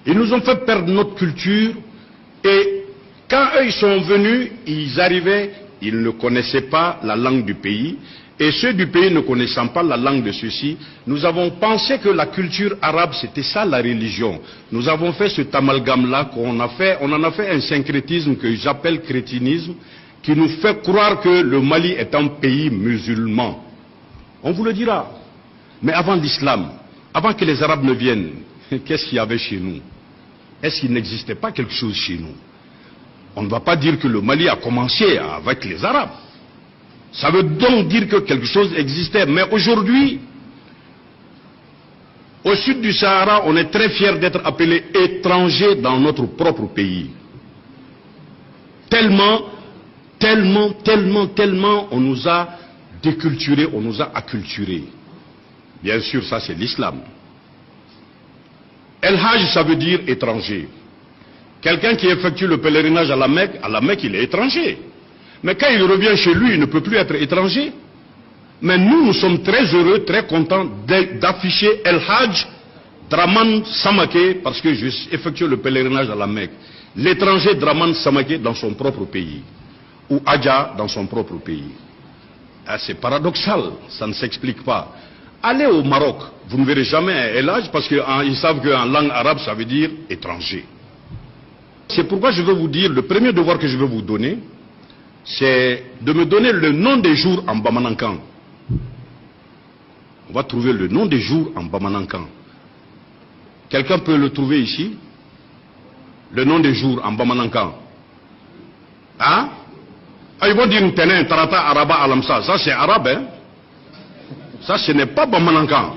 Ils nous ont fait perdre notre culture. Et quand eux ils sont venus, ils arrivaient, ils ne connaissaient pas la langue du pays. Et ceux du pays ne connaissant pas la langue de ceux-ci, nous avons pensé que la culture arabe, c'était ça la religion. Nous avons fait cet amalgame-là, on en a fait un syncrétisme que j'appelle crétinisme, qui nous fait croire que le Mali est un pays musulman. On vous le dira. Mais avant l'islam, avant que les Arabes ne viennent, qu'est-ce qu'il y avait chez nous? Est-ce qu'il n'existait pas quelque chose chez nous? On ne va pas dire que le Mali a commencé avec les Arabes. Ça veut donc dire que quelque chose existait. Mais aujourd'hui, au sud du Sahara, on est très fiers d'être appelés étrangers dans notre propre pays. Tellement, on nous a déculturés, on nous a acculturés. Bien sûr, ça c'est l'islam. El Hajj, ça veut dire étranger. Quelqu'un qui effectue le pèlerinage à la Mecque, il est étranger. Mais quand il revient chez lui, il ne peut plus être étranger. Mais nous sommes très heureux, très contents d'afficher El Hajj Draman Samake, parce que je effectue le pèlerinage à la Mecque. L'étranger Draman Samake dans son propre pays. Ou Adja dans son propre pays. Ah, c'est paradoxal, ça ne s'explique pas. Allez au Maroc, vous ne verrez jamais El Hajj, parce qu'ils savent qu'en langue arabe, ça veut dire étranger. C'est pourquoi je veux vous dire, le premier devoir que je veux vous donner, c'est de me donner le nom des jours en Bamanankan. On va trouver le nom des jours en Bamanankan. Quelqu'un peut le trouver ici? Le nom des jours en Bamanankan. Hein? Ah, ils vont dire Ntenen, Tarata, Araba, Alamsa. Ça c'est arabe, hein? Ça ce n'est pas Bamanankan.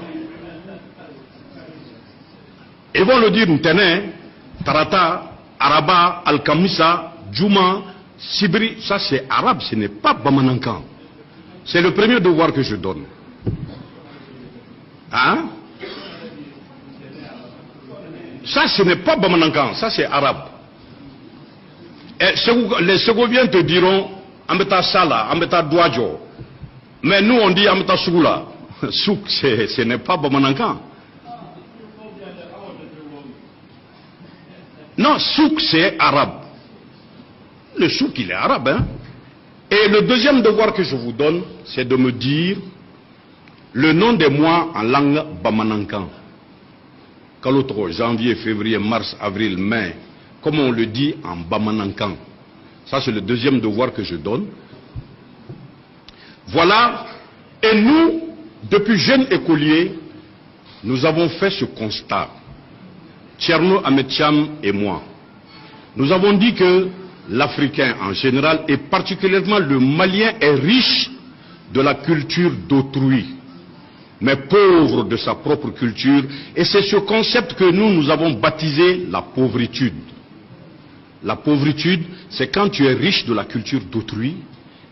Ils vont le dire Ntenen, Tarata, Araba, Al-Kamisa, Djouma, Sibri, ça c'est arabe, ce n'est pas Bamanankan. C'est le premier devoir que je donne. Hein? Ça ce n'est pas Bamanankan, ça c'est arabe. Et les Ségoviens te diront Ambeta Sala, Ambeta Douadjo. Mais nous on dit Ambeta Soula. Souk, ce n'est pas Bamanankan. Non, souk c'est arabe. Le souk, il est arabe, hein. Et le deuxième devoir que je vous donne, c'est de me dire le nom des mois en langue bamanankan. Kalotro, janvier, février, mars, avril, mai, comme on le dit en bamanankan. Ça, c'est le deuxième devoir que je donne. Voilà. Et nous, depuis jeunes écoliers, nous avons fait ce constat. Tcherno Ametcham et moi. Nous avons dit que l'Africain en général, et particulièrement le Malien, est riche de la culture d'autrui, mais pauvre de sa propre culture. Et c'est ce concept que nous avons baptisé la pauvritude. La pauvritude, c'est quand tu es riche de la culture d'autrui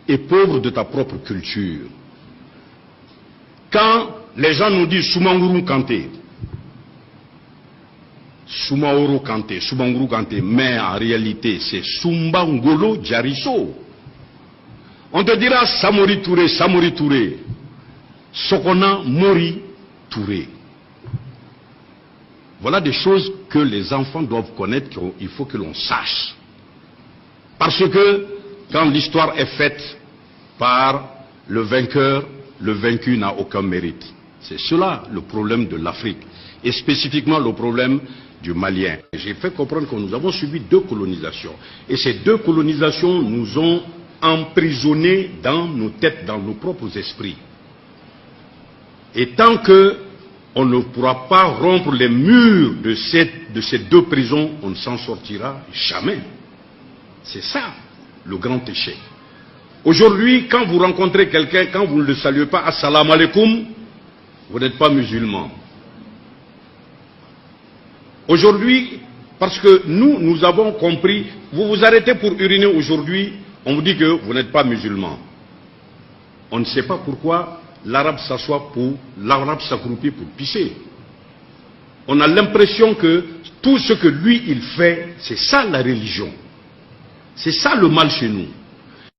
et pauvre de ta propre culture. Quand les gens nous disent Soumanguru Kanté, Soumaoro Kanté, Soumanguru Kanté, mais en réalité c'est Soumbangolo Diarisso. On te dira Samori Touré, Sokona Mori Touré. Voilà des choses que les enfants doivent connaître, qu'il faut que l'on sache. Parce que quand l'histoire est faite par le vainqueur, le vaincu n'a aucun mérite. C'est cela le problème de l'Afrique, et spécifiquement le problème du Malien. J'ai fait comprendre que nous avons subi 2 colonisations. Et ces 2 colonisations nous ont emprisonnés dans nos têtes, dans nos propres esprits. Et tant qu'on ne pourra pas rompre les murs de ces 2 prisons, on ne s'en sortira jamais. C'est ça le grand échec. Aujourd'hui, quand vous rencontrez quelqu'un, quand vous ne le saluez pas, assalamu alaikum, vous n'êtes pas musulman. Aujourd'hui, parce que nous avons compris, vous vous arrêtez pour uriner aujourd'hui, on vous dit que vous n'êtes pas musulman. On ne sait pas pourquoi l'arabe s'accroupit pour pisser. On a l'impression que tout ce que lui il fait, c'est ça la religion. C'est ça le mal chez nous.